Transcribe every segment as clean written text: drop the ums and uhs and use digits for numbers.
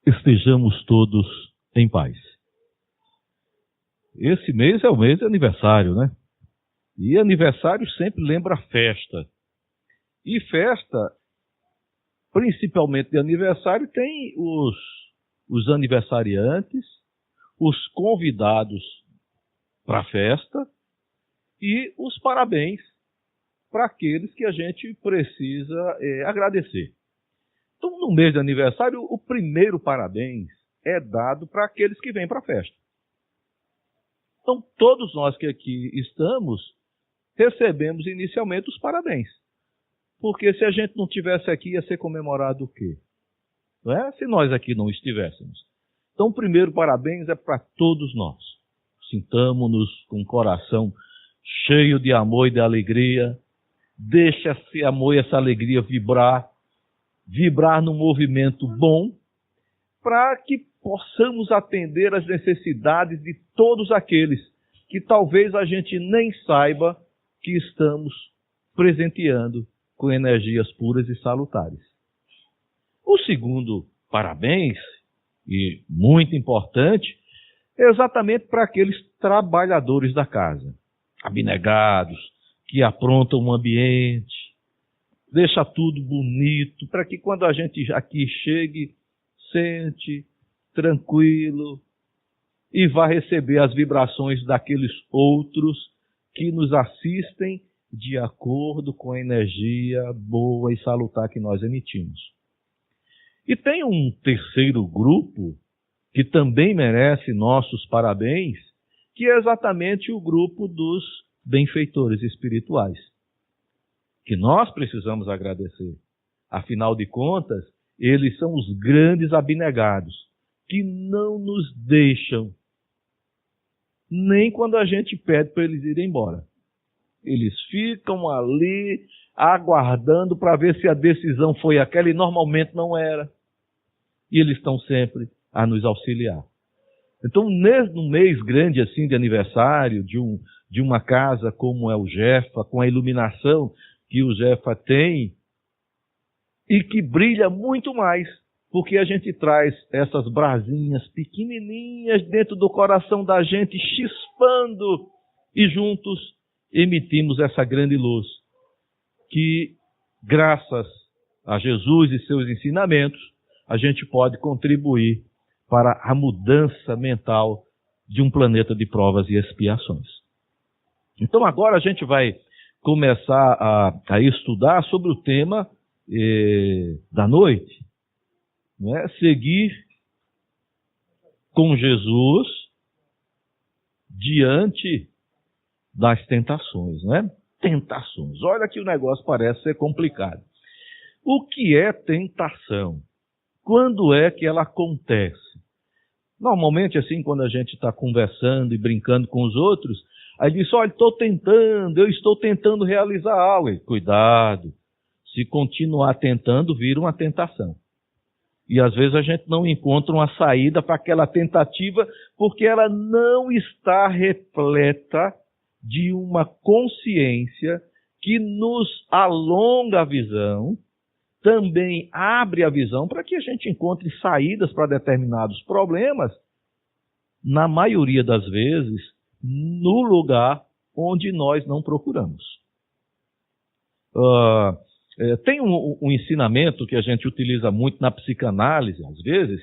estejamos todos em paz. Esse mês é o mês de aniversário, né? E aniversário sempre lembra festa. E festa, principalmente de aniversário, tem os aniversariantes, os convidados para a festa e os parabéns para aqueles que a gente precisa agradecer. Então, no mês de aniversário, o primeiro parabéns é dado para aqueles que vêm para a festa. Então, todos nós que aqui estamos, recebemos inicialmente os parabéns. Porque se a gente não estivesse aqui, ia ser comemorado o quê? Não é? Se nós aqui não estivéssemos. Então, o primeiro parabéns é para todos nós. Sintamo-nos com o coração cheio de amor e de alegria. Deixa esse amor e essa alegria vibrar num movimento bom, para que possamos atender às necessidades de todos aqueles que talvez a gente nem saiba que estamos presenteando com energias puras e salutares. O segundo parabéns, e muito importante, é exatamente para aqueles trabalhadores da casa, abnegados, que aprontam o ambiente, deixa tudo bonito, para que quando a gente aqui chegue, sente, tranquilo, e vá receber as vibrações daqueles outros que nos assistem de acordo com a energia boa e salutar que nós emitimos. E tem um terceiro grupo que também merece nossos parabéns, que é exatamente o grupo dos benfeitores espirituais, que nós precisamos agradecer. Afinal de contas, eles são os grandes abnegados, que não nos deixam, nem quando a gente pede para eles irem embora. Eles ficam ali aguardando para ver se a decisão foi aquela, e normalmente não era. E eles estão sempre a nos auxiliar. Então, num mês grande assim de aniversário, de uma casa como é o Jefa, com a iluminação que o Jefa tem, e que brilha muito mais, porque a gente traz essas brasinhas pequenininhas dentro do coração da gente, chispando, e juntos emitimos essa grande luz, que graças a Jesus e seus ensinamentos, a gente pode contribuir para a mudança mental de um planeta de provas e expiações. Então agora a gente vai começar a estudar sobre o tema da noite, não é? Seguir com Jesus diante das tentações, não é? Tentações. Olha que o negócio parece ser complicado. O que é tentação? Quando é que ela acontece? Normalmente, assim, quando a gente está conversando e brincando com os outros, aí diz, olha, eu estou tentando realizar algo. E, cuidado, se continuar tentando, vira uma tentação. E às vezes a gente não encontra uma saída para aquela tentativa, porque ela não está repleta de uma consciência que nos alonga a visão, também abre a visão para que a gente encontre saídas para determinados problemas, na maioria das vezes, no lugar onde nós não procuramos. Tem um ensinamento que a gente utiliza muito na psicanálise, às vezes,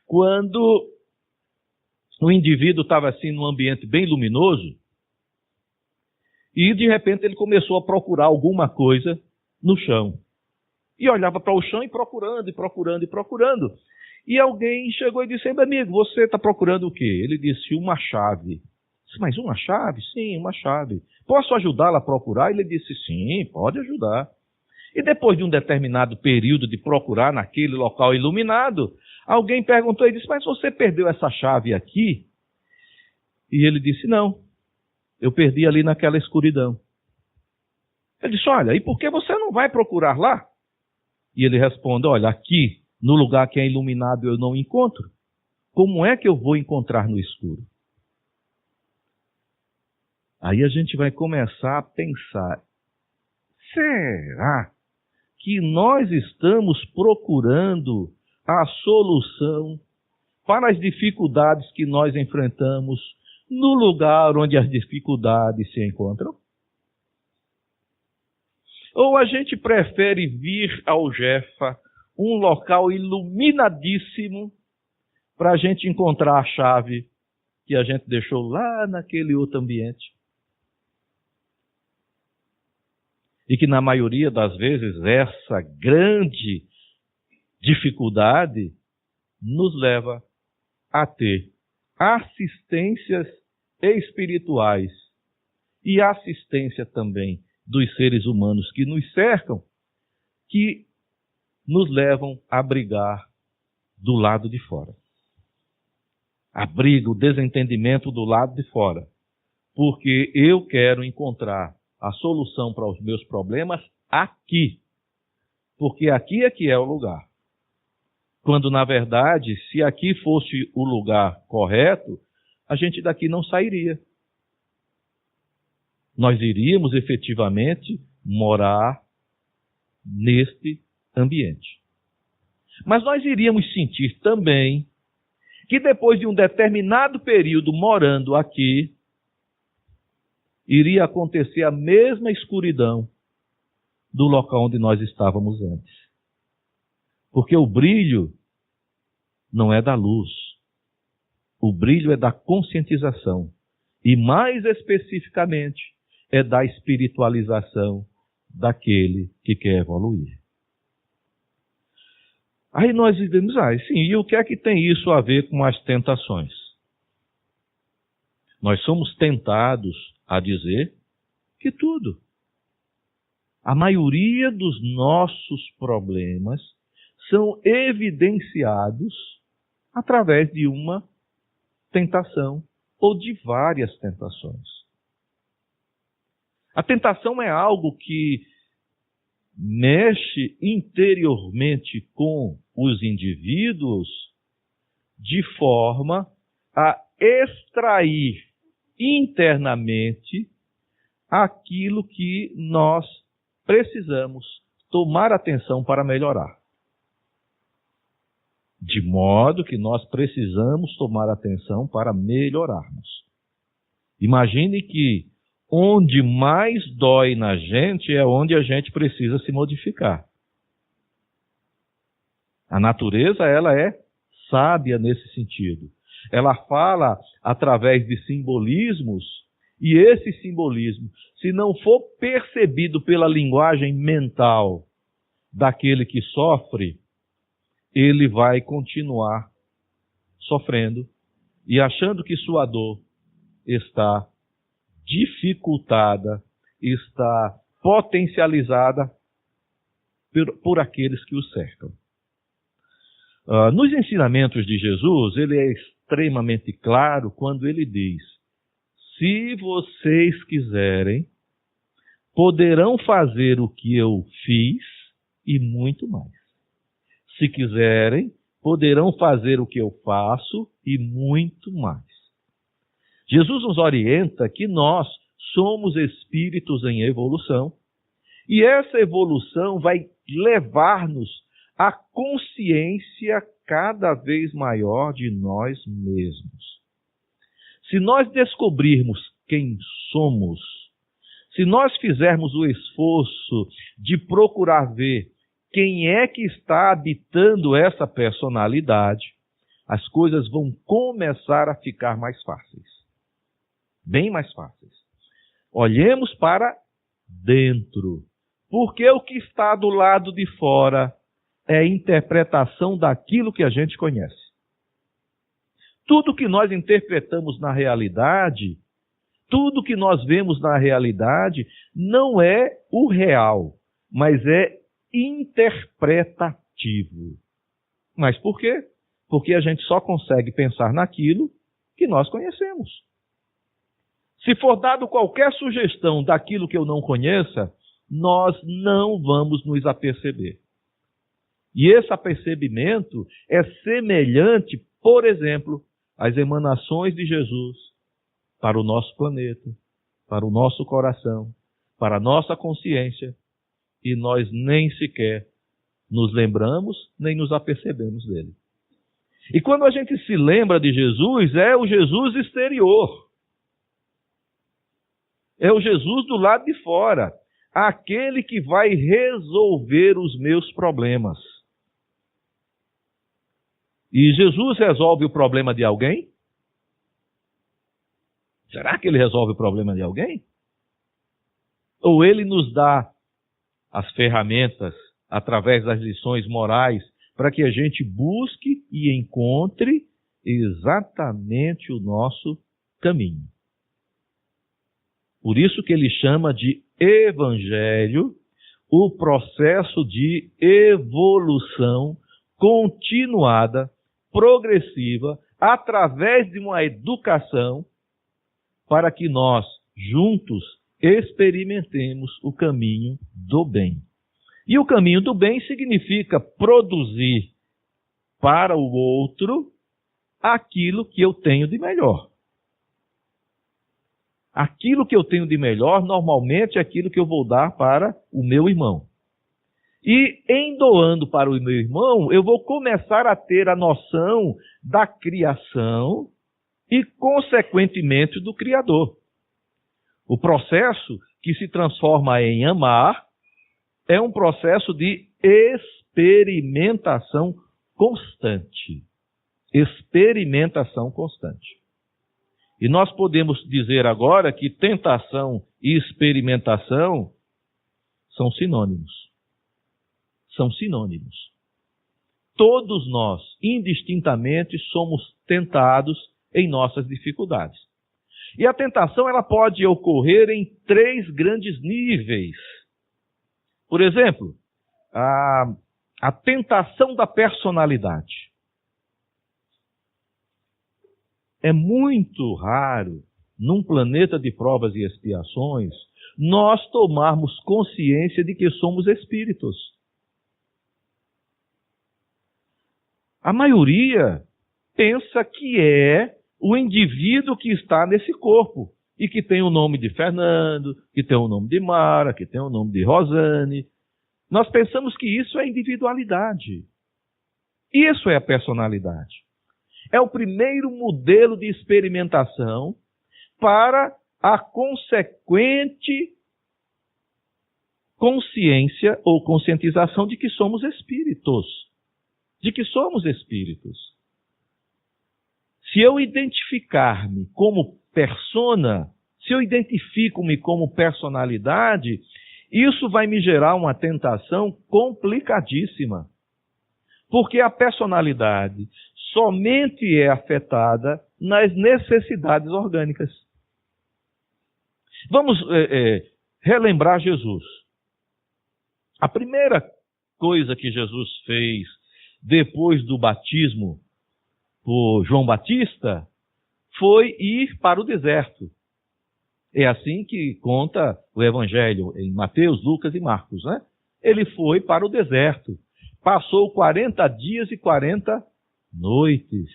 quando o indivíduo estava assim num ambiente bem luminoso, e de repente ele começou a procurar alguma coisa no chão. E olhava para o chão e procurando, e procurando, e procurando. E alguém chegou e disse, meu amigo, você está procurando o quê? Ele disse, uma chave. Disse, mas uma chave? Sim, uma chave. Posso ajudá-la a procurar? Ele disse, sim, pode ajudar. E depois de um determinado período de procurar naquele local iluminado, alguém perguntou e disse, mas você perdeu essa chave aqui? E ele disse, não, eu perdi ali naquela escuridão. Ele disse, olha, e por que você não vai procurar lá? E ele responde, olha, aqui, no lugar que é iluminado eu não encontro. Como é que eu vou encontrar no escuro? Aí a gente vai começar a pensar, será que nós estamos procurando a solução para as dificuldades que nós enfrentamos no lugar onde as dificuldades se encontram? Ou a gente prefere vir ao Jefa, um local iluminadíssimo, para a gente encontrar a chave que a gente deixou lá naquele outro ambiente? E que na maioria das vezes essa grande dificuldade nos leva a ter assistências espirituais e assistência também dos seres humanos que nos cercam, que nos levam a brigar do lado de fora. Abriga o desentendimento do lado de fora, porque eu quero encontrar a solução para os meus problemas aqui, porque aqui é que é o lugar. Quando, na verdade, se aqui fosse o lugar correto, a gente daqui não sairia. Nós iríamos efetivamente morar neste ambiente. Mas nós iríamos sentir também que depois de um determinado período morando aqui, iria acontecer a mesma escuridão do local onde nós estávamos antes. Porque o brilho não é da luz. O brilho é da conscientização. E mais especificamente, é da espiritualização daquele que quer evoluir. Aí nós dizemos, sim, e o que é que tem isso a ver com as tentações? Nós somos tentados a dizer que tudo. A maioria dos nossos problemas são evidenciados através de uma tentação ou de várias tentações. A tentação é algo que mexe interiormente com os indivíduos de forma a extrair internamente aquilo que nós precisamos tomar atenção para melhorar. De modo que nós precisamos tomar atenção para melhorarmos. Imagine que onde mais dói na gente é onde a gente precisa se modificar. A natureza, ela é sábia nesse sentido. Ela fala através de simbolismos, e esse simbolismo, se não for percebido pela linguagem mental daquele que sofre, ele vai continuar sofrendo e achando que sua dor está dificultada, está potencializada por aqueles que o cercam. Nos ensinamentos de Jesus, ele é extremamente claro quando ele diz: se vocês quiserem, poderão fazer o que eu fiz e muito mais. Se quiserem, poderão fazer o que eu faço e muito mais. Jesus nos orienta que nós somos espíritos em evolução, e essa evolução vai levar-nos à consciência cada vez maior de nós mesmos. Se nós descobrirmos quem somos, se nós fizermos o esforço de procurar ver quem é que está habitando essa personalidade, as coisas vão começar a ficar mais fáceis. Bem mais fáceis. Olhemos para dentro, porque o que está do lado de fora é a interpretação daquilo que a gente conhece. Tudo que nós interpretamos na realidade, tudo que nós vemos na realidade, não é o real, mas é interpretativo. Mas por quê? Porque a gente só consegue pensar naquilo que nós conhecemos. Se for dado qualquer sugestão daquilo que eu não conheça, nós não vamos nos aperceber. E esse apercebimento é semelhante, por exemplo, às emanações de Jesus para o nosso planeta, para o nosso coração, para a nossa consciência, e nós nem sequer nos lembramos, nem nos apercebemos dele. E quando a gente se lembra de Jesus, é o Jesus exterior. É o Jesus do lado de fora. Aquele que vai resolver os meus problemas. E Jesus resolve o problema de alguém? Será que ele resolve o problema de alguém? Ou ele nos dá as ferramentas, através das lições morais, para que a gente busque e encontre exatamente o nosso caminho. Por isso que ele chama de evangelho o processo de evolução continuada, progressiva, através de uma educação, para que nós, juntos, experimentemos o caminho do bem. E o caminho do bem significa produzir para o outro aquilo que eu tenho de melhor. Aquilo que eu tenho de melhor, normalmente, é aquilo que eu vou dar para o meu irmão. E em doando para o meu irmão, eu vou começar a ter a noção da criação e, consequentemente, do Criador. O processo que se transforma em amar é um processo de experimentação constante. Experimentação constante. E nós podemos dizer agora que tentação e experimentação são sinônimos. São sinônimos. Todos nós, indistintamente, somos tentados em nossas dificuldades. E a tentação ela pode ocorrer em 3 grandes níveis. Por exemplo, a tentação da personalidade. É muito raro, num planeta de provas e expiações, nós tomarmos consciência de que somos espíritos. A maioria pensa que é o indivíduo que está nesse corpo e que tem o nome de Fernando, que tem o nome de Mara, que tem o nome de Rosane. Nós pensamos que isso é individualidade. Isso é a personalidade. É o primeiro modelo de experimentação para a consequente consciência ou conscientização de que somos espíritos. De que somos espíritos. Se eu identificar-me como persona, se eu identifico-me como personalidade, isso vai me gerar uma tentação complicadíssima. Porque a personalidade somente é afetada nas necessidades orgânicas. Vamos relembrar Jesus. A primeira coisa que Jesus fez depois do batismo por João Batista foi ir para o deserto. É assim que conta o Evangelho em Mateus, Lucas e Marcos, né? Ele foi para o deserto. Passou 40 dias e 40 noites.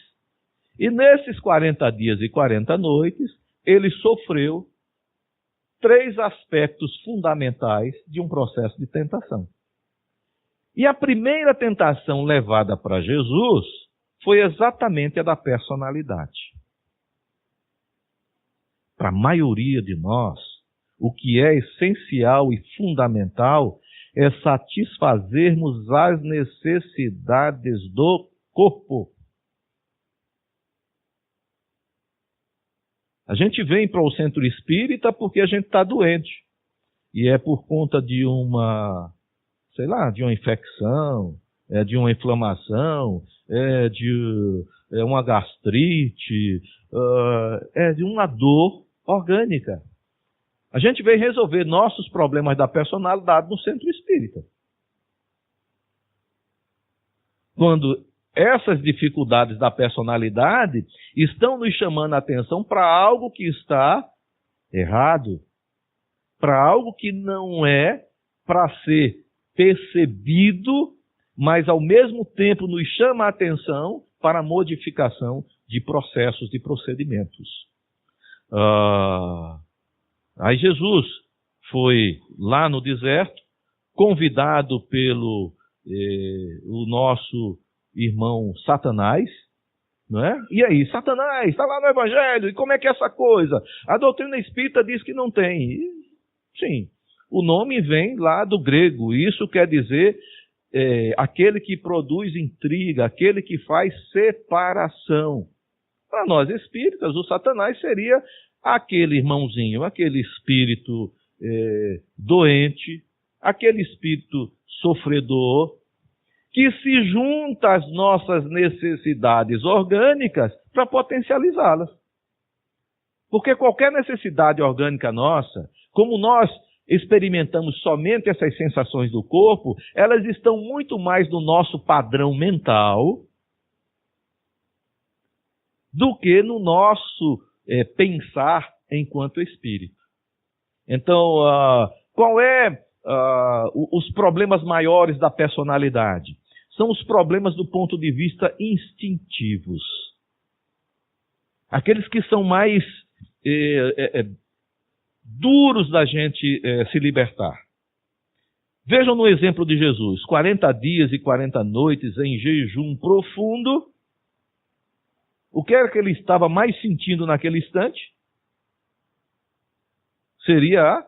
E nesses 40 dias e 40 noites, ele sofreu 3 aspectos fundamentais de um processo de tentação. E a primeira tentação levada para Jesus foi exatamente a da personalidade. Para a maioria de nós, o que é essencial e fundamental é satisfazermos as necessidades do corpo. A gente vem para o centro espírita porque a gente está doente. E é por conta de uma infecção, de uma inflamação, de uma gastrite, de uma dor orgânica. A gente vem resolver nossos problemas da personalidade no centro espírita. Quando essas dificuldades da personalidade estão nos chamando a atenção para algo que está errado, para algo que não é para ser percebido, mas ao mesmo tempo nos chama a atenção para a modificação de processos, de procedimentos. Aí Jesus foi lá no deserto, convidado pelo o nosso irmão Satanás, não é? E aí, Satanás, está lá no Evangelho, e como é que é essa coisa? A doutrina espírita diz que não tem. Sim, o nome vem lá do grego, isso quer dizer aquele que produz intriga, aquele que faz separação. Para nós espíritas, o Satanás seria aquele irmãozinho, aquele espírito doente, aquele espírito sofredor, que se junta às nossas necessidades orgânicas para potencializá-las. Porque qualquer necessidade orgânica nossa, como nós experimentamos somente essas sensações do corpo, elas estão muito mais no nosso padrão mental do que no nosso pensar enquanto espírito. Então, qual é os problemas maiores da personalidade? São os problemas do ponto de vista instintivos. Aqueles que são mais duros da gente se libertar. Vejam no exemplo de Jesus, 40 dias e 40 noites em jejum profundo. O que era que ele estava mais sentindo naquele instante? Seria a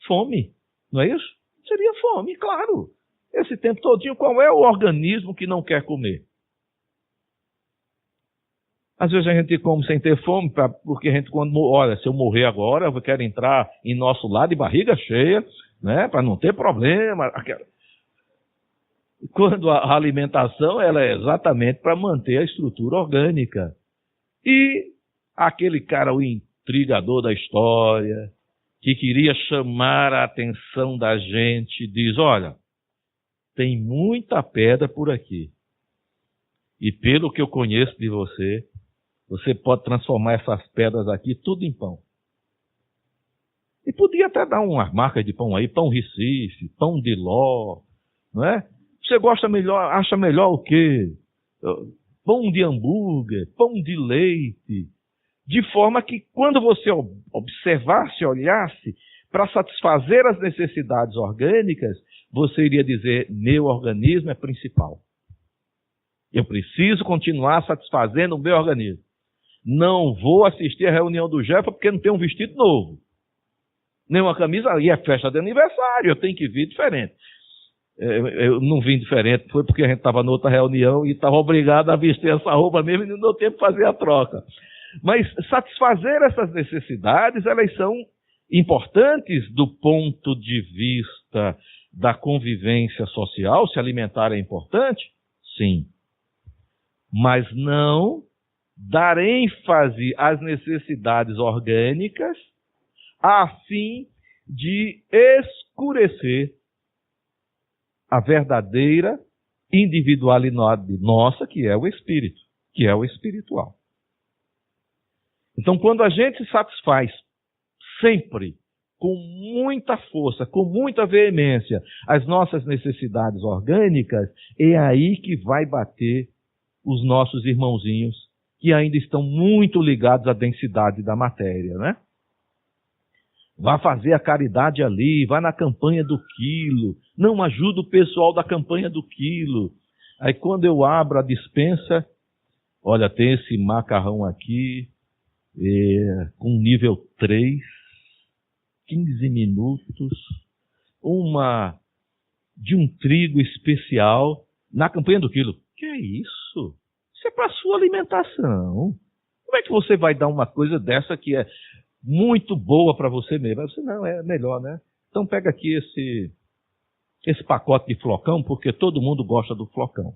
fome, não é isso? Seria fome, claro. Esse tempo todinho, qual é o organismo que não quer comer? Às vezes a gente come sem ter fome, porque a gente, olha, se eu morrer agora, eu quero entrar em nosso lar de barriga cheia, né, para não ter problema. Quando a alimentação ela é exatamente para manter a estrutura orgânica. E aquele cara, o intrigador da história, que queria chamar a atenção da gente, diz, olha, tem muita pedra por aqui. E pelo que eu conheço de você, você pode transformar essas pedras aqui tudo em pão. E podia até dar umas marcas de pão aí, pão Recife, pão de Ló, não é? Você gosta melhor, acha melhor o quê? Pão de hambúrguer, pão de leite. De forma que quando você observasse, olhasse, para satisfazer as necessidades orgânicas, você iria dizer, meu organismo é principal. Eu preciso continuar satisfazendo o meu organismo. Não vou assistir a reunião do Jefa porque não tem um vestido novo. Nem uma camisa, e é festa de aniversário, eu tenho que vir diferente. Eu não vim diferente, foi porque a gente estava noutra reunião e estava obrigado a vestir essa roupa mesmo e não deu tempo de fazer a troca. Mas satisfazer essas necessidades, elas são importantes do ponto de vista da convivência social. Se alimentar é importante? Sim. Mas não dar ênfase às necessidades orgânicas a fim de escurecer a verdadeira individualidade nossa, que é o espírito, que é o espiritual. Então, quando a gente satisfaz sempre, com muita força, com muita veemência, as nossas necessidades orgânicas, é aí que vai bater os nossos irmãozinhos, que ainda estão muito ligados à densidade da matéria, né? Vá fazer a caridade ali, vá na campanha do quilo. Não ajuda o pessoal da campanha do quilo. Aí quando eu abro a despensa, olha, tem esse macarrão aqui, com nível 3, 15 minutos, de um trigo especial, na campanha do quilo. Que é isso? Isso é para a sua alimentação. Como é que você vai dar uma coisa dessa que é muito boa para você mesmo? Você não, é melhor, né? Então pega aqui esse pacote de flocão, porque todo mundo gosta do flocão.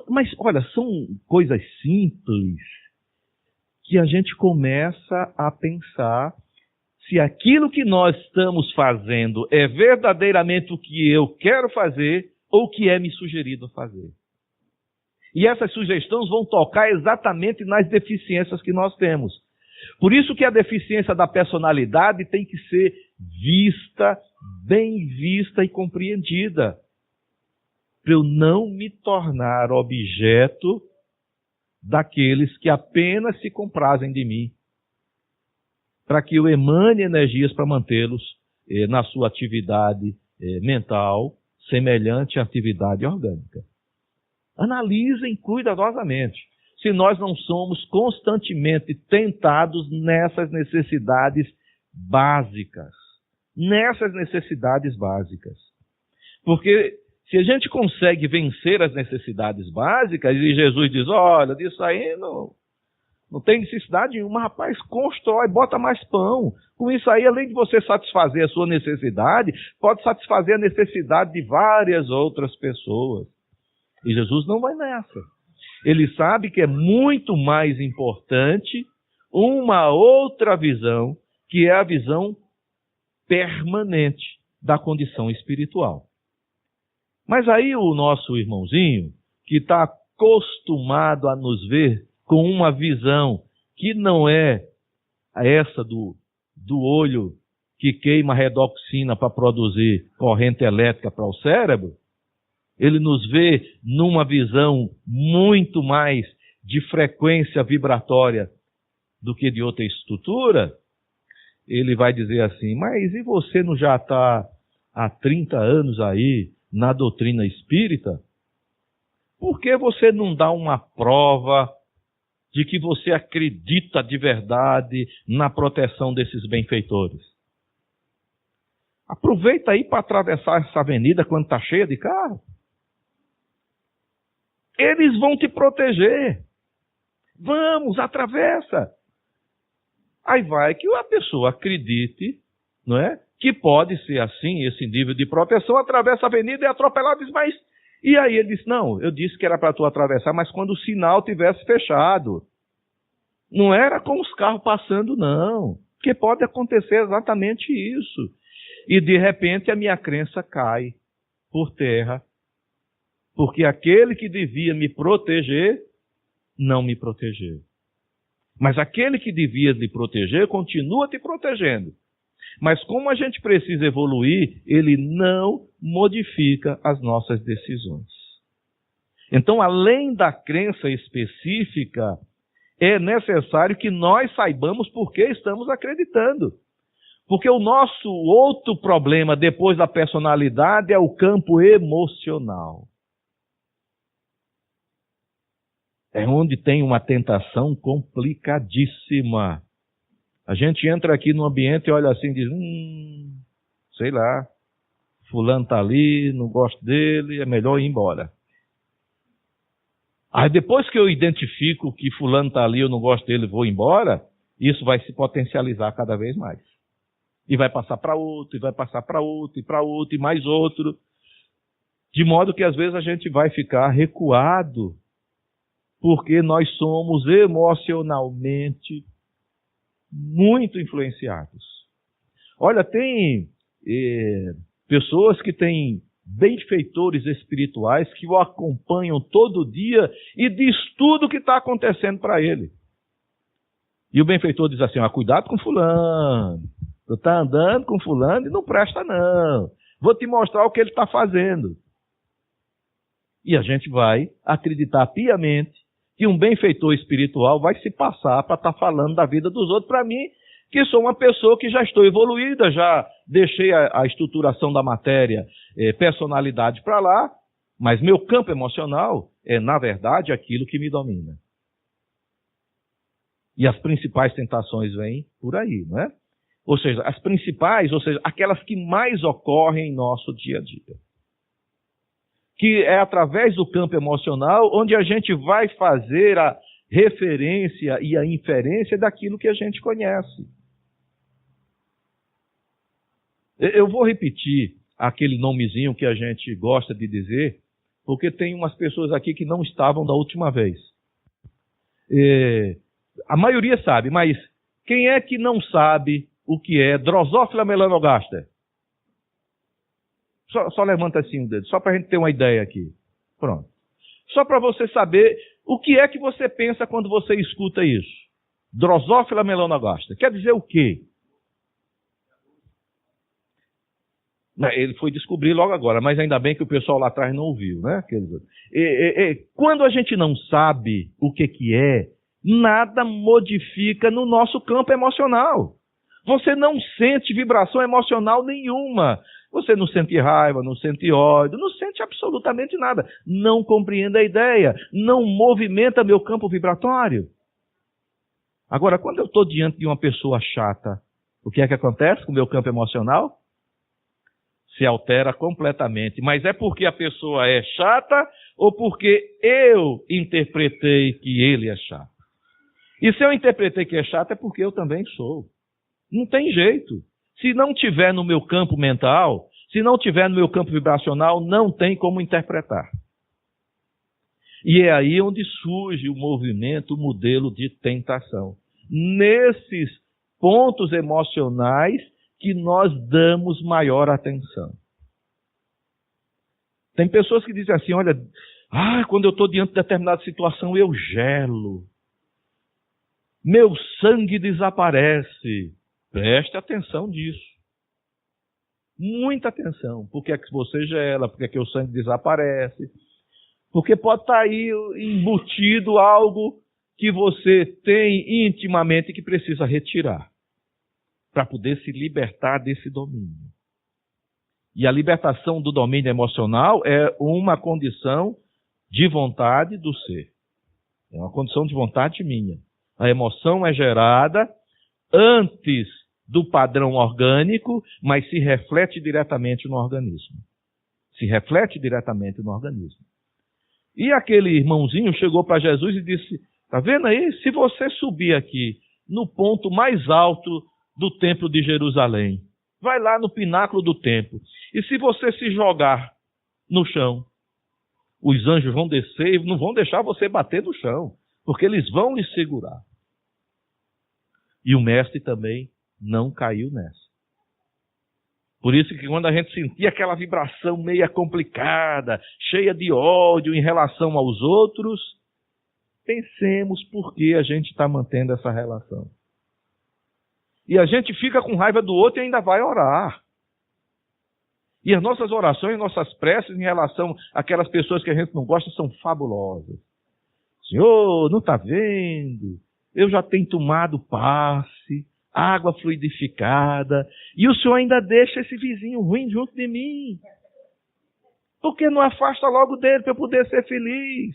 Mas, olha, são coisas simples que a gente começa a pensar se aquilo que nós estamos fazendo é verdadeiramente o que eu quero fazer ou o que é me sugerido fazer. E essas sugestões vão tocar exatamente nas deficiências que nós temos. Por isso que a deficiência da personalidade tem que ser vista, bem vista e compreendida, para eu não me tornar objeto daqueles que apenas se comprazem de mim, para que eu emane energias para mantê-los na sua atividade mental, semelhante à atividade orgânica. Analisem cuidadosamente se nós não somos constantemente tentados nessas necessidades básicas. Nessas necessidades básicas. Porque se a gente consegue vencer as necessidades básicas, e Jesus diz, olha, disso aí não tem necessidade nenhuma, rapaz, constrói, bota mais pão. Com isso aí, além de você satisfazer a sua necessidade, pode satisfazer a necessidade de várias outras pessoas. E Jesus não vai nessa. Ele sabe que é muito mais importante uma outra visão, que é a visão permanente da condição espiritual. Mas aí o nosso irmãozinho, que está acostumado a nos ver com uma visão que não é essa do olho que queima redoxina para produzir corrente elétrica para o cérebro, ele nos vê numa visão muito mais de frequência vibratória do que de outra estrutura, ele vai dizer assim, mas e você não já está há 30 anos aí na doutrina espírita? Por que você não dá uma prova de que você acredita de verdade na proteção desses benfeitores? Aproveita aí para atravessar essa avenida quando está cheia de carro. Eles vão te proteger. Vamos, atravessa. Aí vai que a pessoa acredite, não é? Que pode ser assim, esse nível de proteção, atravessa a avenida e é atropelado. Mas e aí ele disse, não, eu disse que era para tu atravessar, mas quando o sinal tivesse fechado. Não era com os carros passando, não. Porque pode acontecer exatamente isso. E de repente a minha crença cai por terra. Porque aquele que devia me proteger, não me protegeu. Mas aquele que devia lhe proteger, continua te protegendo. Mas como a gente precisa evoluir, ele não modifica as nossas decisões. Então, além da crença específica, é necessário que nós saibamos por que estamos acreditando. Porque o nosso outro problema, depois da personalidade, é o campo emocional. É onde tem uma tentação complicadíssima. A gente entra aqui no ambiente e olha assim e diz, sei lá, fulano está ali, não gosto dele, é melhor ir embora. Aí depois que eu identifico que fulano está ali, eu não gosto dele, vou embora, isso vai se potencializar cada vez mais. E vai passar para outro, e vai passar para outro, e para outro, e mais outro. De modo que às vezes a gente vai ficar recuado, porque nós somos emocionalmente muito influenciados. Olha, tem pessoas que têm benfeitores espirituais que o acompanham todo dia e diz tudo o que está acontecendo para ele. E o benfeitor diz assim, cuidado com fulano, tu está andando com fulano e não presta não, vou te mostrar o que ele está fazendo. E a gente vai acreditar piamente que um benfeitor espiritual vai se passar para estar falando da vida dos outros. Para mim, que sou uma pessoa que já estou evoluída, já deixei a estruturação da matéria, personalidade para lá, mas meu campo emocional é, na verdade, aquilo que me domina. E as principais tentações vêm por aí, não é? Ou seja, as principais, ou seja, aquelas que mais ocorrem em nosso dia a dia. Que é através do campo emocional onde a gente vai fazer a referência e a inferência daquilo que a gente conhece. Eu vou repetir aquele nomezinho que a gente gosta de dizer, porque tem umas pessoas aqui que não estavam da última vez. A maioria sabe, mas quem é que não sabe o que é Drosophila melanogaster? Só levanta assim o dedo, só para a gente ter uma ideia aqui. Pronto. Só para você saber o que é que você pensa quando você escuta isso. Drosophila melanogaster. Quer dizer o quê? Ele foi descobrir logo agora, mas ainda bem que o pessoal lá atrás não ouviu, né? Quando a gente não sabe o que é, nada modifica no nosso campo emocional. Você não sente vibração emocional nenhuma. Você não sente raiva, não sente ódio, não sente absolutamente nada. Não compreende a ideia, não movimenta meu campo vibratório. Agora, quando eu estou diante de uma pessoa chata, o que é que acontece com o meu campo emocional? Se altera completamente. Mas é porque a pessoa é chata ou porque eu interpretei que ele é chato? E se eu interpretei que é chato é porque eu também sou. Não tem jeito. Se não tiver no meu campo mental, se não tiver no meu campo vibracional, não tem como interpretar. E é aí onde surge o movimento, o modelo de tentação. Nesses pontos emocionais que nós damos maior atenção. Tem pessoas que dizem assim, olha, quando eu estou diante de determinada situação, eu gelo. Meu sangue desaparece. Preste atenção nisso. Muita atenção. Por que é que você gela? Por que é que o sangue desaparece? Porque pode estar aí embutido algo que você tem intimamente que precisa retirar para poder se libertar desse domínio. E a libertação do domínio emocional é uma condição de vontade do ser. É uma condição de vontade minha. A emoção é gerada antes do padrão orgânico, mas se reflete diretamente no organismo. Se reflete diretamente no organismo. E aquele irmãozinho chegou para Jesus e disse, está vendo aí? Se você subir aqui no ponto mais alto do templo de Jerusalém, vai lá no pináculo do templo, e se você se jogar no chão, os anjos vão descer e não vão deixar você bater no chão, porque eles vão lhe segurar. E o mestre também não caiu nessa. Por isso que quando a gente sentia aquela vibração meia complicada, cheia de ódio em relação aos outros, pensemos por que a gente está mantendo essa relação. E a gente fica com raiva do outro e ainda vai orar. E as nossas orações, nossas preces em relação àquelas pessoas que a gente não gosta são fabulosas. Senhor, não está vendo? Eu já tenho tomado passe, água fluidificada, e o Senhor ainda deixa esse vizinho ruim junto de mim. Por que não afasta logo dele para eu poder ser feliz?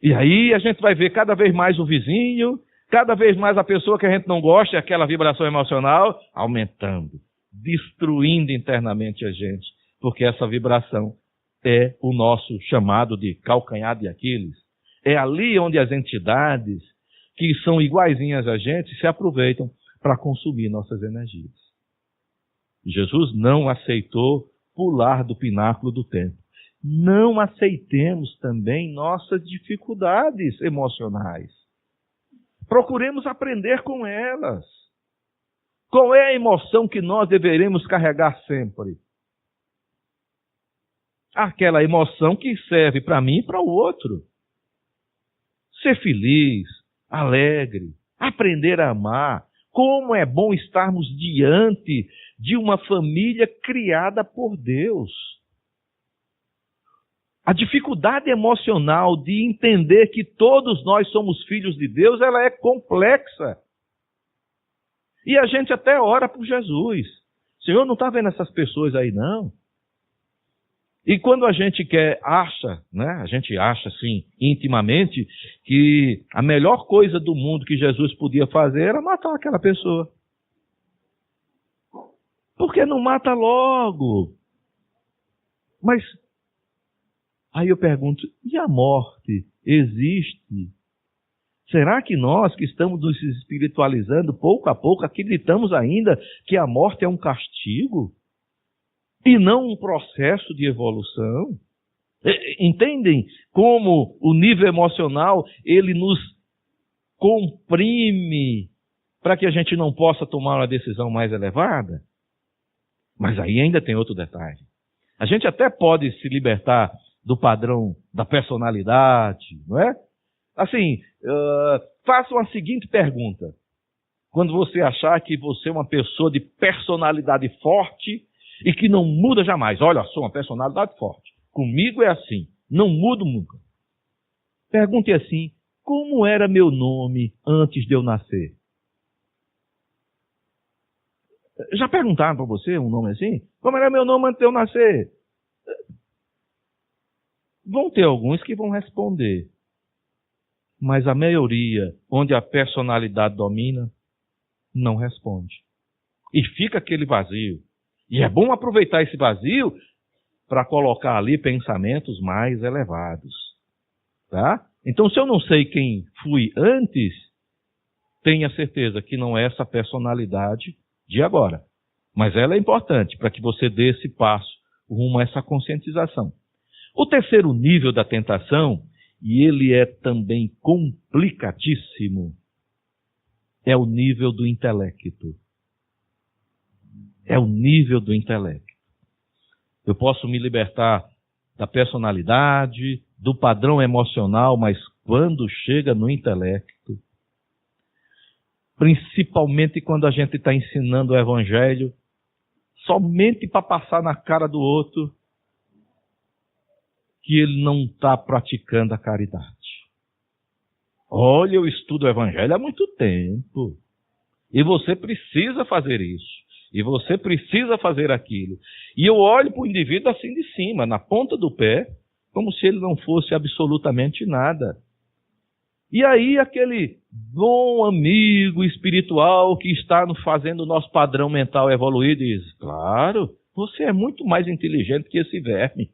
E aí a gente vai ver cada vez mais o vizinho, cada vez mais a pessoa que a gente não gosta, e aquela vibração emocional aumentando, destruindo internamente a gente, porque essa vibração é o nosso chamado de calcanhar de Aquiles. É ali onde as entidades que são iguaizinhas a gente se aproveitam para consumir nossas energias. Jesus não aceitou pular do pináculo do templo. Não aceitemos também nossas dificuldades emocionais. Procuremos aprender com elas. Qual é a emoção que nós deveremos carregar sempre? Aquela emoção que serve para mim e para o outro. Ser feliz, alegre, aprender a amar. Como é bom estarmos diante de uma família criada por Deus. A dificuldade emocional de entender que todos nós somos filhos de Deus, ela é complexa. E a gente até ora por Jesus. Senhor, não está vendo essas pessoas aí, não? E quando a gente acha, né? A gente acha, assim, intimamente, que a melhor coisa do mundo que Jesus podia fazer era matar aquela pessoa. Por que não mata logo? Mas, aí eu pergunto, e a morte existe? Será que nós que estamos nos espiritualizando pouco a pouco acreditamos ainda que a morte é um castigo? E não um processo de evolução? Entendem como o nível emocional ele nos comprime para que a gente não possa tomar uma decisão mais elevada? Mas aí ainda tem outro detalhe. A gente até pode se libertar do padrão da personalidade, não é? Assim, façam a seguinte pergunta. Quando você achar que você é uma pessoa de personalidade forte e que não muda jamais. Olha, sou uma personalidade forte. Comigo é assim. Não mudo nunca. Pergunte assim, como era meu nome antes de eu nascer? Já perguntaram para você um nome assim? Como era meu nome antes de eu nascer? Vão ter alguns que vão responder. Mas a maioria, onde a personalidade domina, não responde. E fica aquele vazio. E é bom aproveitar esse vazio para colocar ali pensamentos mais elevados. Tá? Então, se eu não sei quem fui antes, tenha certeza que não é essa personalidade de agora. Mas ela é importante para que você dê esse passo rumo a essa conscientização. O terceiro nível da tentação, e ele é também complicadíssimo, é o nível do intelecto. É o nível do intelecto. Eu posso me libertar da personalidade, do padrão emocional, mas quando chega no intelecto, principalmente quando a gente está ensinando o evangelho, somente para passar na cara do outro, que ele não está praticando a caridade. Olha, eu estudo o evangelho há muito tempo. E você precisa fazer isso. E você precisa fazer aquilo. E eu olho para o indivíduo assim de cima, na ponta do pé, como se ele não fosse absolutamente nada. E aí aquele bom amigo espiritual que está fazendo o nosso padrão mental evoluir diz, claro, você é muito mais inteligente que esse verme.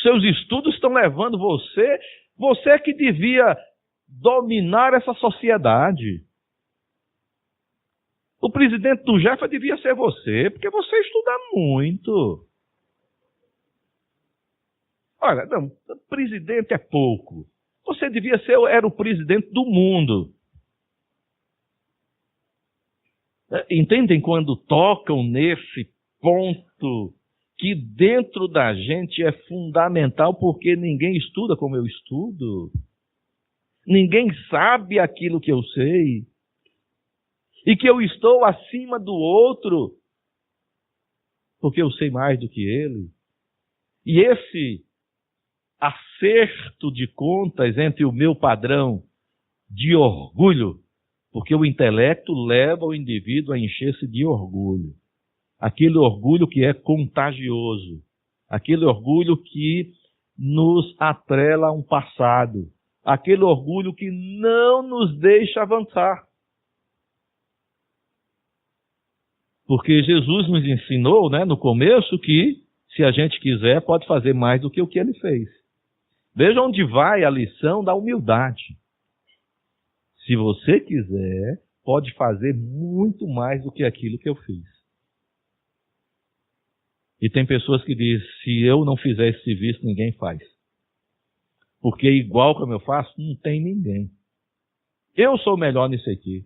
Seus estudos estão levando você que devia dominar essa sociedade. O presidente do Jefa devia ser você, porque você estuda muito. Olha, não, presidente é pouco. Você devia ser, era o presidente do mundo. Entendem quando tocam nesse ponto que dentro da gente é fundamental porque ninguém estuda como eu estudo. Ninguém sabe aquilo que eu sei. E que eu estou acima do outro porque eu sei mais do que ele. E esse acerto de contas entre o meu padrão de orgulho, porque o intelecto leva o indivíduo a encher-se de orgulho. Aquele orgulho que é contagioso. Aquele orgulho que nos atrela a um passado. Aquele orgulho que não nos deixa avançar. Porque Jesus nos ensinou, né, no começo, que se a gente quiser, pode fazer mais do que o que ele fez. Veja onde vai a lição da humildade. Se você quiser, pode fazer muito mais do que aquilo que eu fiz. E tem pessoas que dizem, se eu não fizer esse serviço, ninguém faz. Porque igual como eu faço, não tem ninguém. Eu sou melhor nisso aqui.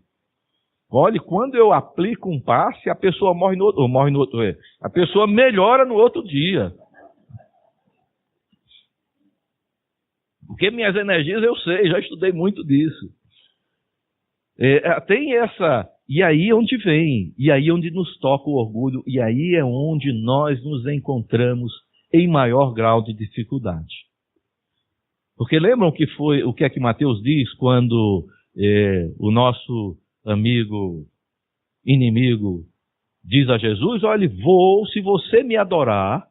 Olha, quando eu aplico um passe, a pessoa morre no outro, a pessoa melhora no outro dia. Porque minhas energias eu sei, já estudei muito disso. Tem essa, e aí onde vem, e aí onde nos toca o orgulho, e aí é onde nós nos encontramos em maior grau de dificuldade. Porque lembram que foi o que é que Mateus diz quando o nosso amigo inimigo diz a Jesus, olha, se você me adorar,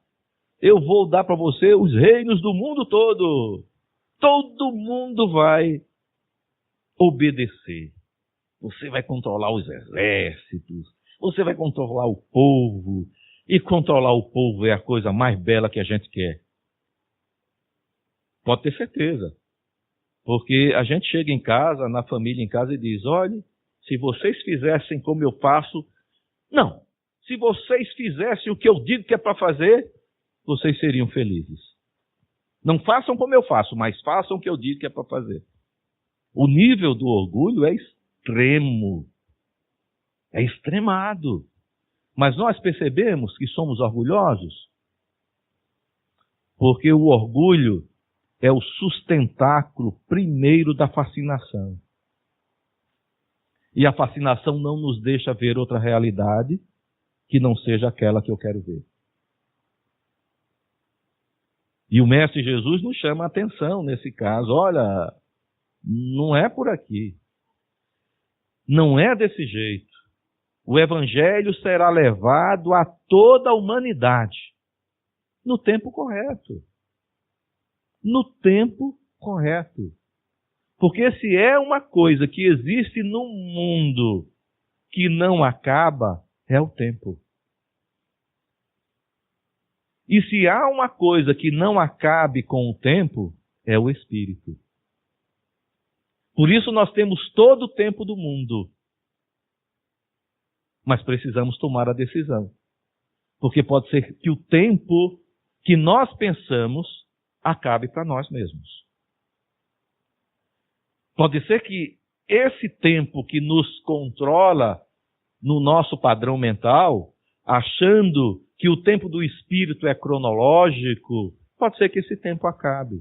eu vou dar para você os reinos do mundo todo. Todo mundo vai obedecer. Você vai controlar os exércitos, você vai controlar o povo, e controlar o povo é a coisa mais bela que a gente quer. Pode ter certeza. Porque a gente chega em casa, na família em casa, e diz, olha, se vocês fizessem como eu faço, não. Se vocês fizessem o que eu digo que é para fazer, vocês seriam felizes. Não façam como eu faço, mas façam o que eu digo que é para fazer. O nível do orgulho é extremo. É extremado. Mas nós percebemos que somos orgulhosos porque o orgulho é o sustentáculo primeiro da fascinação. E a fascinação não nos deixa ver outra realidade que não seja aquela que eu quero ver. E o Mestre Jesus nos chama a atenção nesse caso. Olha, não é por aqui. Não é desse jeito. O Evangelho será levado a toda a humanidade no tempo correto. No tempo correto. Porque se é uma coisa que existe no mundo que não acaba, é o tempo. E se há uma coisa que não acabe com o tempo, é o Espírito. Por isso nós temos todo o tempo do mundo. Mas precisamos tomar a decisão. Porque pode ser que o tempo que nós pensamos acabe para nós mesmos. Pode ser que esse tempo que nos controla no nosso padrão mental, achando que o tempo do Espírito é cronológico, pode ser que esse tempo acabe.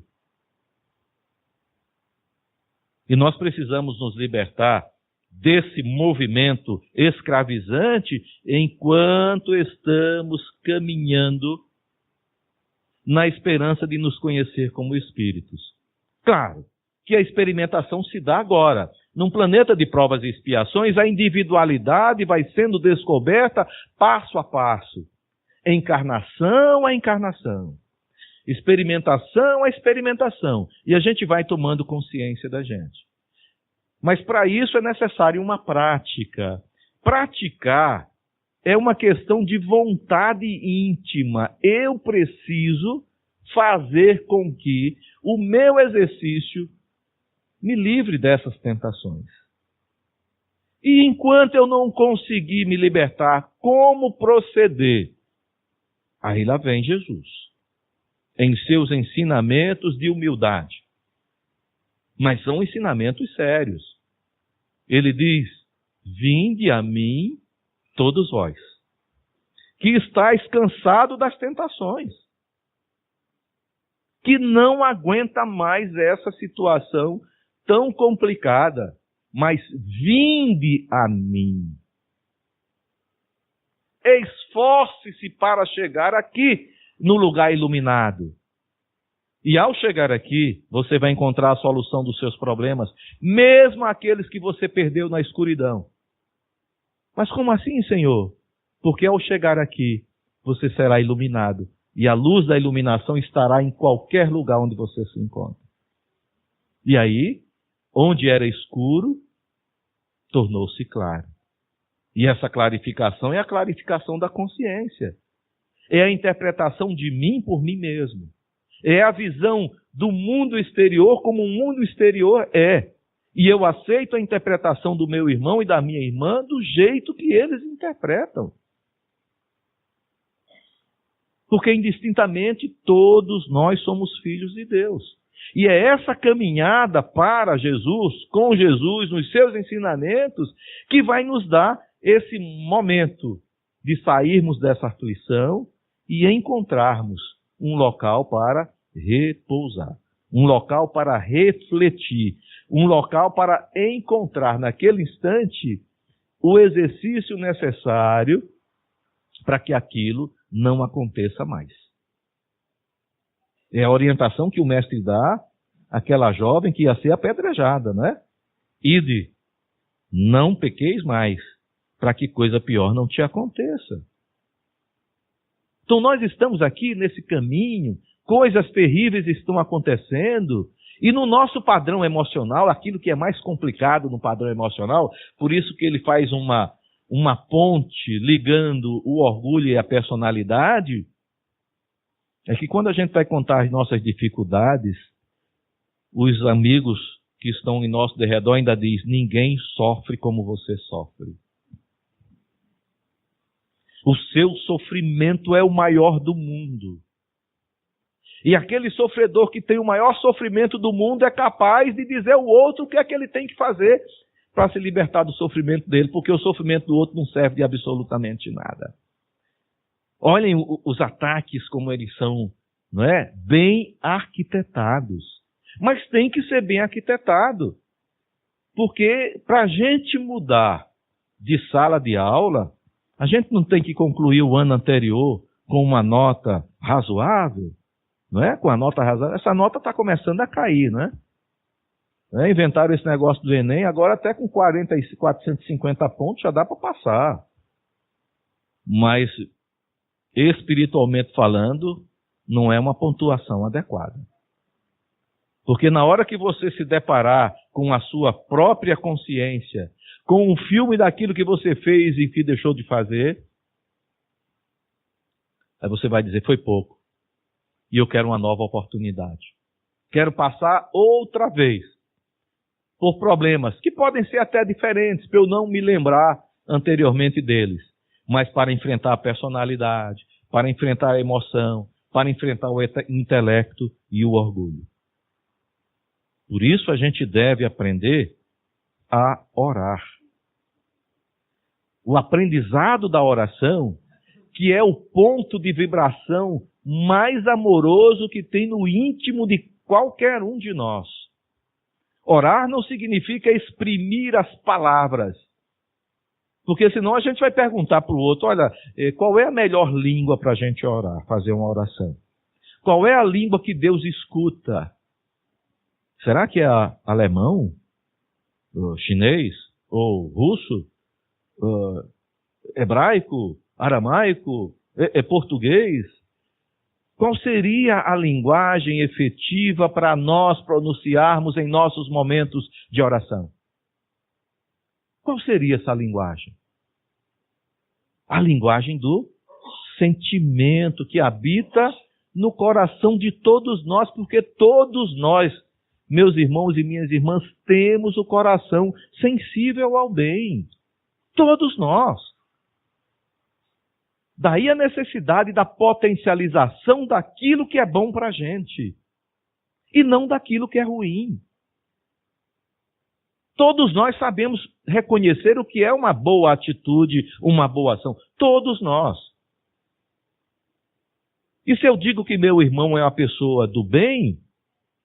E nós precisamos nos libertar desse movimento escravizante enquanto estamos caminhando na esperança de nos conhecer como espíritos. Claro que a experimentação se dá agora. Num planeta de provas e expiações, a individualidade vai sendo descoberta passo a passo. Encarnação a encarnação. Experimentação a experimentação. E a gente vai tomando consciência da gente. Mas para isso é necessário uma prática. Praticar é uma questão de vontade íntima. Eu preciso fazer com que o meu exercício me livre dessas tentações. E enquanto eu não conseguir me libertar, como proceder? Aí lá vem Jesus, em seus ensinamentos de humildade. Mas são ensinamentos sérios. Ele diz: vinde a mim, todos vós, que estáis cansados das tentações, que não aguenta mais essa situação tão complicada, mas vinde a mim. Esforce-se para chegar aqui no lugar iluminado. E ao chegar aqui, você vai encontrar a solução dos seus problemas, mesmo aqueles que você perdeu na escuridão. Mas como assim, Senhor? Porque ao chegar aqui, você será iluminado. E a luz da iluminação estará em qualquer lugar onde você se encontra. E aí, onde era escuro, tornou-se claro. E essa clarificação é a clarificação da consciência. É a interpretação de mim por mim mesmo. É a visão do mundo exterior como o mundo exterior é. E eu aceito a interpretação do meu irmão e da minha irmã do jeito que eles interpretam. Porque indistintamente todos nós somos filhos de Deus. E é essa caminhada para Jesus, com Jesus, nos seus ensinamentos, que vai nos dar esse momento de sairmos dessa aflição e encontrarmos um local para repousar, um local para refletir, um local para encontrar naquele instante o exercício necessário para que aquilo não aconteça mais. É a orientação que o mestre dá àquela jovem que ia ser apedrejada, né? Ide, não pequeis mais, para que coisa pior não te aconteça. Então nós estamos aqui nesse caminho, coisas terríveis estão acontecendo, e no nosso padrão emocional, aquilo que é mais complicado no padrão emocional, por isso que ele faz uma ponte ligando o orgulho e a personalidade, é que quando a gente vai contar as nossas dificuldades, os amigos que estão em nosso derredor ainda dizem: ninguém sofre como você sofre. O seu sofrimento é o maior do mundo. E aquele sofredor que tem o maior sofrimento do mundo é capaz de dizer ao outro o que é que ele tem que fazer para se libertar do sofrimento dele, porque o sofrimento do outro não serve de absolutamente nada. Olhem os ataques como eles são, não é? Bem arquitetados. Mas tem que ser bem arquitetado. Porque para a gente mudar de sala de aula, a gente não tem que concluir o ano anterior com uma nota razoável, não é? Com a nota razoável. Essa nota está começando a cair, não é? né? Inventaram esse negócio do Enem, agora até com 450 pontos já dá para passar. Mas, espiritualmente falando, não é uma pontuação adequada. Porque na hora que você se deparar com a sua própria consciência, com um filme daquilo que você fez e que deixou de fazer, aí você vai dizer, foi pouco. E eu quero uma nova oportunidade. Quero passar outra vez por problemas que podem ser até diferentes, para eu não me lembrar anteriormente deles. Mas para enfrentar a personalidade, para enfrentar a emoção, para enfrentar o intelecto e o orgulho. Por isso a gente deve aprender a orar. O aprendizado da oração, que é o ponto de vibração mais amoroso que tem no íntimo de qualquer um de nós. Orar não significa exprimir as palavras. Porque senão a gente vai perguntar para o outro, olha, qual é a melhor língua para a gente orar, fazer uma oração? Qual é a língua que Deus escuta? Será que é alemão? Ou chinês? Ou russo? Hebraico? Aramaico? Português? Qual seria a linguagem efetiva para nós pronunciarmos em nossos momentos de oração? Qual seria essa linguagem? A linguagem do sentimento que habita no coração de todos nós, porque todos nós, meus irmãos e minhas irmãs, temos o coração sensível ao bem. Todos nós. Daí a necessidade da potencialização daquilo que é bom para a gente. E não daquilo que é ruim. Todos nós sabemos reconhecer o que é uma boa atitude, uma boa ação. Todos nós. E se eu digo que meu irmão é uma pessoa do bem,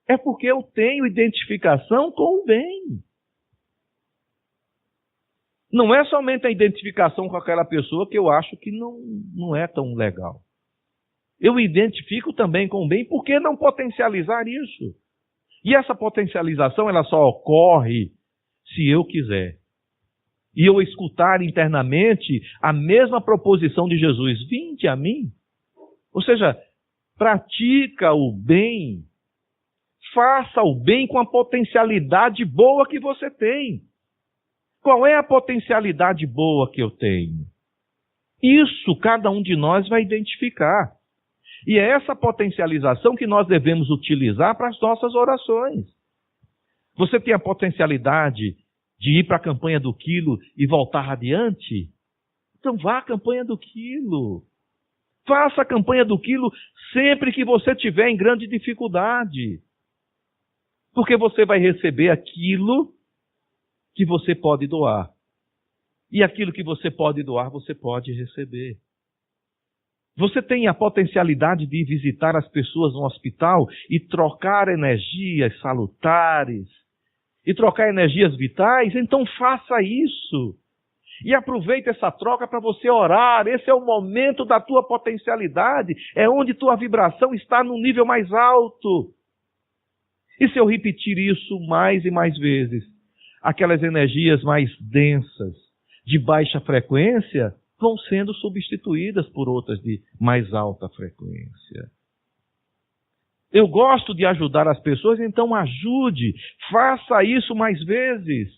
é porque eu tenho identificação com o bem. Não é somente a identificação com aquela pessoa que eu acho que não é tão legal. Eu identifico também com o bem, por que não potencializar isso? E essa potencialização ela só ocorre se eu quiser. E eu escutar internamente a mesma proposição de Jesus, vinde a mim. Ou seja, pratica o bem, faça o bem com a potencialidade boa que você tem. Qual é a potencialidade boa que eu tenho? Isso cada um de nós vai identificar. E é essa potencialização que nós devemos utilizar para as nossas orações. Você tem a potencialidade de ir para a campanha do quilo e voltar radiante? Então vá à campanha do quilo. Faça a campanha do quilo sempre que você estiver em grande dificuldade. Porque você vai receber aquilo que você pode doar. E aquilo que você pode doar, você pode receber. Você tem a potencialidade de visitar as pessoas no hospital e trocar energias salutares, e trocar energias vitais, então faça isso. E aproveite essa troca para você orar. Esse é o momento da tua potencialidade, é onde tua vibração está no nível mais alto. E se eu repetir isso mais e mais vezes, aquelas energias mais densas, de baixa frequência, vão sendo substituídas por outras de mais alta frequência. Eu gosto de ajudar as pessoas, então ajude, faça isso mais vezes.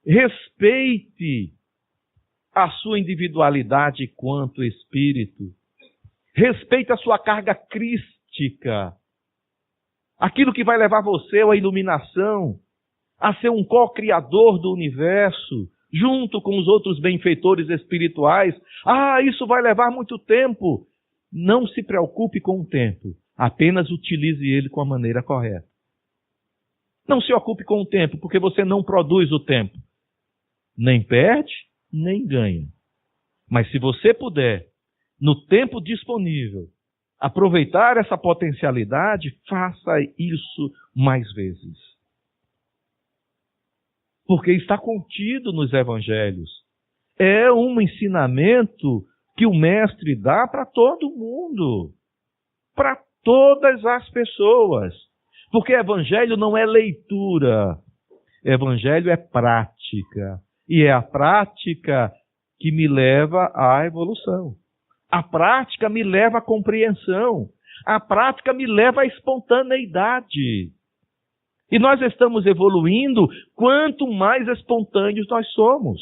Respeite a sua individualidade quanto espírito. Respeite a sua carga crística. Aquilo que vai levar você à iluminação, a ser um co-criador do universo, junto com os outros benfeitores espirituais. Isso vai levar muito tempo. Não se preocupe com o tempo. Apenas utilize ele com a maneira correta. Não se ocupe com o tempo, porque você não produz o tempo. Nem perde, nem ganha. Mas se você puder, no tempo disponível, aproveitar essa potencialidade, faça isso mais vezes. Porque está contido nos evangelhos. É um ensinamento que o mestre dá para todo mundo. Para todas as pessoas. Porque evangelho não é leitura. Evangelho é prática. E é a prática que me leva à evolução. A prática me leva à compreensão. A prática me leva à espontaneidade. E nós estamos evoluindo quanto mais espontâneos nós somos.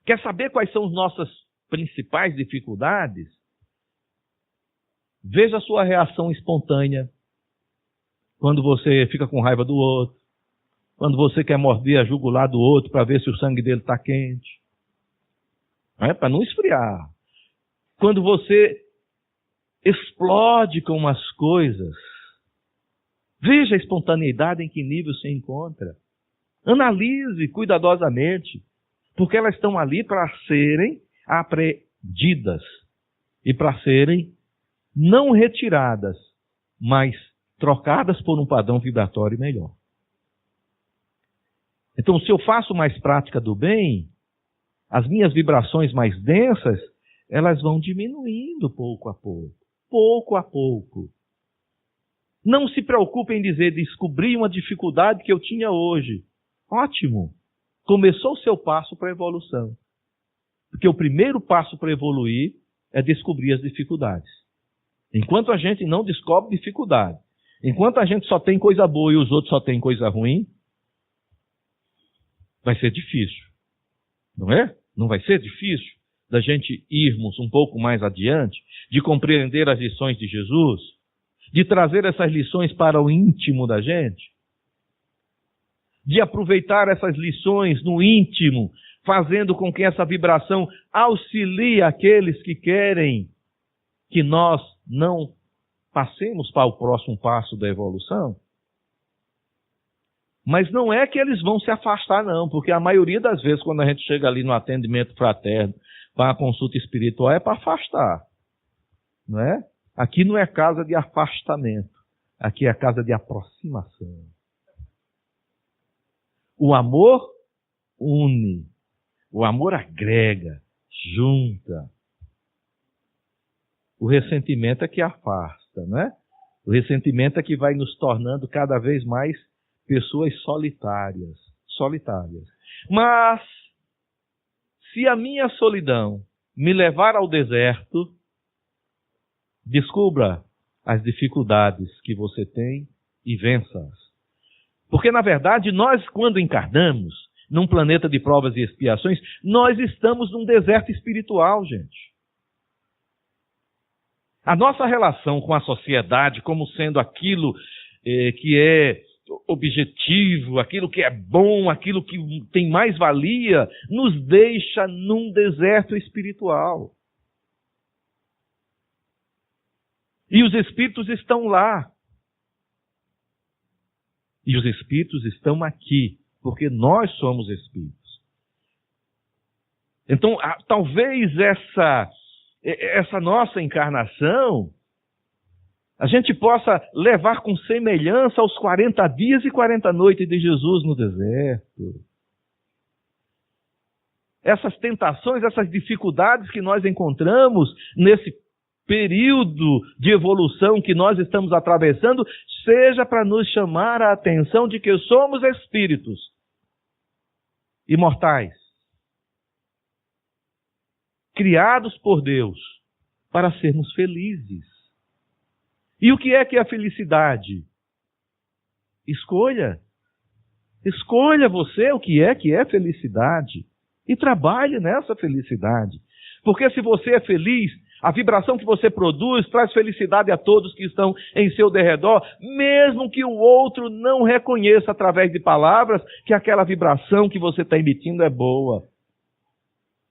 Quer saber quais são as nossas principais dificuldades? Veja a sua reação espontânea. Quando você fica com raiva do outro. Quando você quer morder a jugular do outro para ver se o sangue dele está quente. Para não esfriar. Quando você explode com umas coisas. Veja a espontaneidade em que nível se encontra. Analise cuidadosamente. Porque elas estão ali para serem apreendidas. E para serem não retiradas, mas trocadas por um padrão vibratório melhor. Então, se eu faço mais prática do bem, as minhas vibrações mais densas, elas vão diminuindo pouco a pouco. Pouco a pouco. Não se preocupe em dizer, descobri uma dificuldade que eu tinha hoje. Ótimo. Começou o seu passo para a evolução. Porque o primeiro passo para evoluir é descobrir as dificuldades. Enquanto a gente não descobre dificuldade, enquanto a gente só tem coisa boa e os outros só têm coisa ruim, vai ser difícil. Não é? Não vai ser difícil da gente irmos um pouco mais adiante, de compreender as lições de Jesus, de trazer essas lições para o íntimo da gente, de aproveitar essas lições no íntimo, fazendo com que essa vibração auxilie aqueles que querem que nós não passemos para o próximo passo da evolução. Mas não é que eles vão se afastar, não, porque a maioria das vezes, quando a gente chega ali no atendimento fraterno, para a consulta espiritual, é para afastar. Não é? Aqui não é casa de afastamento, aqui é casa de aproximação. O amor une, o amor agrega, junta. O ressentimento é que afasta, não é? O ressentimento é que vai nos tornando cada vez mais pessoas solitárias. Mas, se a minha solidão me levar ao deserto, descubra as dificuldades que você tem e vença-as. Porque, na verdade, nós, quando encarnamos num planeta de provas e expiações, nós estamos num deserto espiritual, gente. A nossa relação com a sociedade como sendo aquilo que é objetivo, aquilo que é bom, aquilo que tem mais valia, nos deixa num deserto espiritual. E os espíritos estão lá. E os espíritos estão aqui, porque nós somos espíritos. Então, talvez essa nossa encarnação, a gente possa levar com semelhança aos 40 dias e 40 noites de Jesus no deserto. Essas tentações, essas dificuldades que nós encontramos nesse período de evolução que nós estamos atravessando, seja para nos chamar a atenção de que somos espíritos imortais, criados por Deus para sermos felizes. E o que é a felicidade? Escolha. Escolha você o que é felicidade. E trabalhe nessa felicidade. Porque se você é feliz, a vibração que você produz traz felicidade a todos que estão em seu derredor, mesmo que o outro não reconheça através de palavras que aquela vibração que você está emitindo é boa.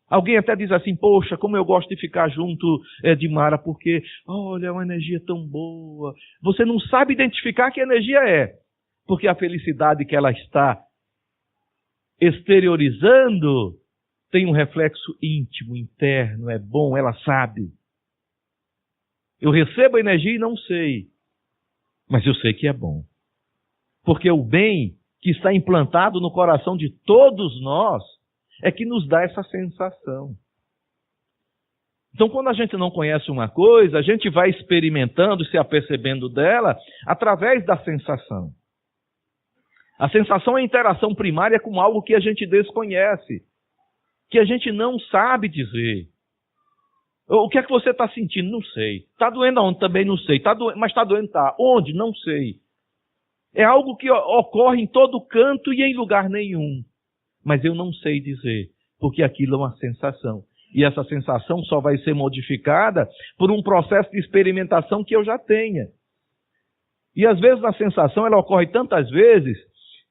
Alguém até diz assim, poxa, como eu gosto de ficar junto de Mara, porque, olha, é uma energia tão boa. Você não sabe identificar que energia é, porque a felicidade que ela está exteriorizando tem um reflexo íntimo, interno, é bom, ela sabe. Eu recebo a energia e não sei, mas eu sei que é bom. Porque o bem que está implantado no coração de todos nós é que nos dá essa sensação. Então, quando a gente não conhece uma coisa, a gente vai experimentando, se apercebendo dela, através da sensação. A sensação é a interação primária com algo que a gente desconhece, que a gente não sabe dizer. O que é que você está sentindo? Não sei. Está doendo aonde? Também não sei. Mas está doendo, tá. Onde? Não sei. É algo que ocorre em todo canto e em lugar nenhum. Mas eu não sei dizer, porque aquilo é uma sensação. E essa sensação só vai ser modificada por um processo de experimentação que eu já tenha. E às vezes a sensação ela ocorre tantas vezes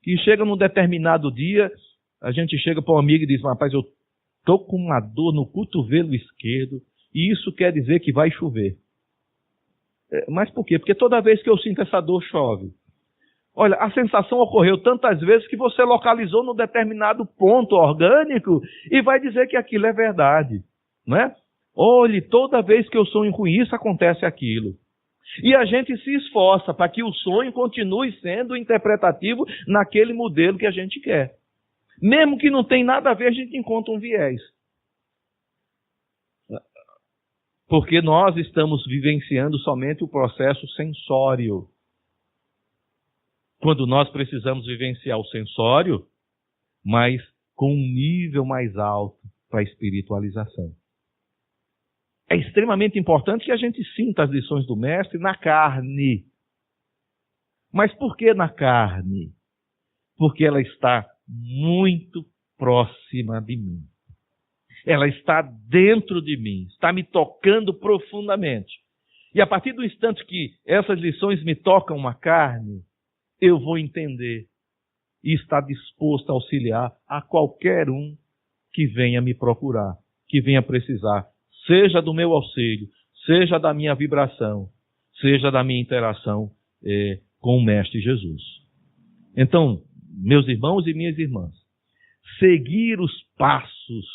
que chega num determinado dia, a gente chega para um amigo e diz, rapaz, eu estou com uma dor no cotovelo esquerdo e isso quer dizer que vai chover. Mas por quê? Porque toda vez que eu sinto essa dor, chove. Olha, a sensação ocorreu tantas vezes que você localizou num determinado ponto orgânico e vai dizer que aquilo é verdade, não é? Olhe, toda vez que eu sonho com isso, acontece aquilo. E a gente se esforça para que o sonho continue sendo interpretativo naquele modelo que a gente quer. Mesmo que não tem nada a ver, a gente encontra um viés. Porque nós estamos vivenciando somente o processo sensório. Quando nós precisamos vivenciar o sensório, mas com um nível mais alto para a espiritualização. É extremamente importante que a gente sinta as lições do Mestre na carne. Mas por que na carne? Porque ela está muito próxima de mim. Ela está dentro de mim, está me tocando profundamente. E a partir do instante que essas lições me tocam a carne, eu vou entender e estar disposto a auxiliar a qualquer um que venha me procurar, que venha precisar, seja do meu auxílio, seja da minha vibração, seja da minha interação com o Mestre Jesus. Então, meus irmãos e minhas irmãs, seguir os passos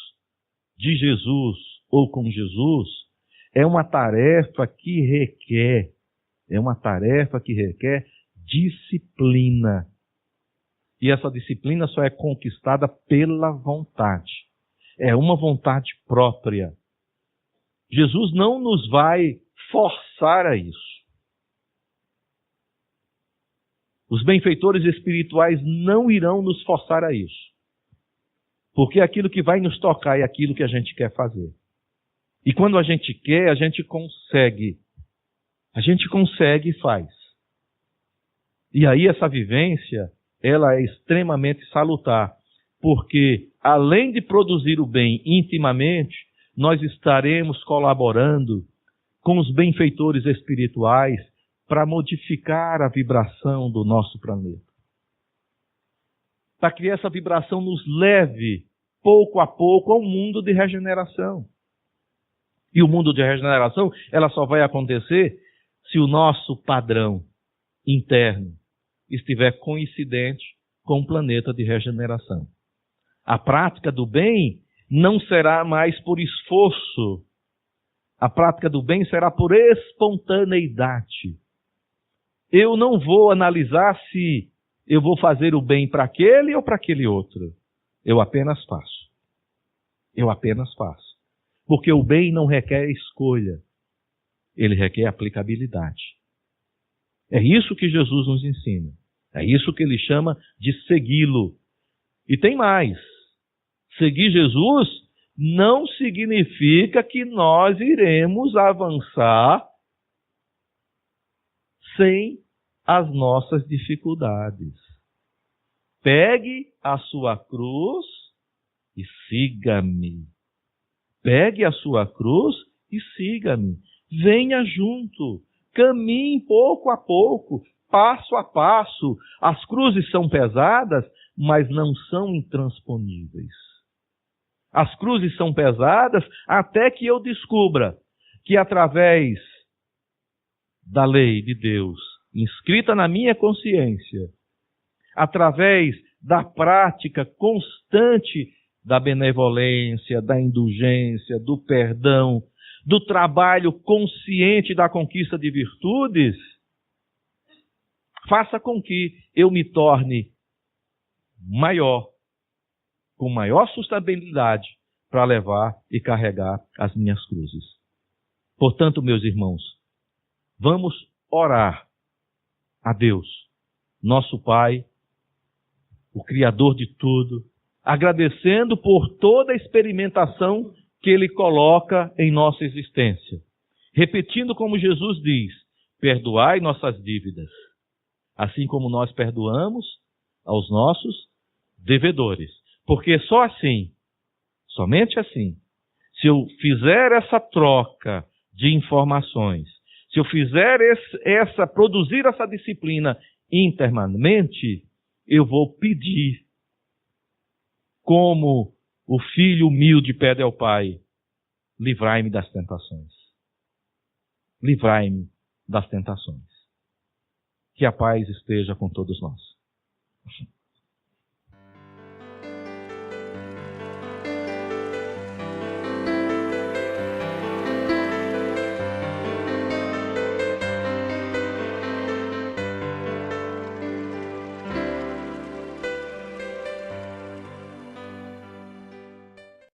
de Jesus ou com Jesus é uma tarefa que requer disciplina. E essa disciplina só é conquistada pela vontade. É uma vontade própria. Jesus não nos vai forçar a isso. Os benfeitores espirituais não irão nos forçar a isso. Porque aquilo que vai nos tocar é aquilo que a gente quer fazer. E quando a gente quer, a gente consegue. A gente consegue e faz. E aí essa vivência, ela é extremamente salutar. Porque além de produzir o bem intimamente, nós estaremos colaborando com os benfeitores espirituais para modificar a vibração do nosso planeta. Para que essa vibração nos leve, pouco a pouco, ao mundo de regeneração. E o mundo de regeneração, ela só vai acontecer se o nosso padrão interno estiver coincidente com o planeta de regeneração. A prática do bem não será mais por esforço. A prática do bem será por espontaneidade. Eu não vou analisar se eu vou fazer o bem para aquele ou para aquele outro. Eu apenas faço. Porque o bem não requer escolha. Ele requer aplicabilidade. É isso que Jesus nos ensina. É isso que ele chama de segui-lo. E tem mais. Seguir Jesus não significa que nós iremos avançar sem as nossas dificuldades. Pegue a sua cruz e siga-me. Pegue a sua cruz e siga-me. Venha junto. Caminhe pouco a pouco, passo a passo. As cruzes são pesadas, mas não são intransponíveis. As cruzes são pesadas até que eu descubra que através da lei de Deus, inscrita na minha consciência, através da prática constante da benevolência, da indulgência, do perdão, do trabalho consciente da conquista de virtudes, faça com que eu me torne maior, com maior sustentabilidade, para levar e carregar as minhas cruzes. Portanto, meus irmãos, vamos orar a Deus, nosso Pai, o Criador de tudo, agradecendo por toda a experimentação que Ele coloca em nossa existência. Repetindo como Jesus diz, perdoai nossas dívidas, assim como nós perdoamos aos nossos devedores. Porque só assim, somente assim, se eu fizer essa troca de informações, se eu fizer produzir essa disciplina internamente, eu vou pedir, como o filho humilde pede ao Pai, livrai-me das tentações. Livrai-me das tentações. Que a paz esteja com todos nós.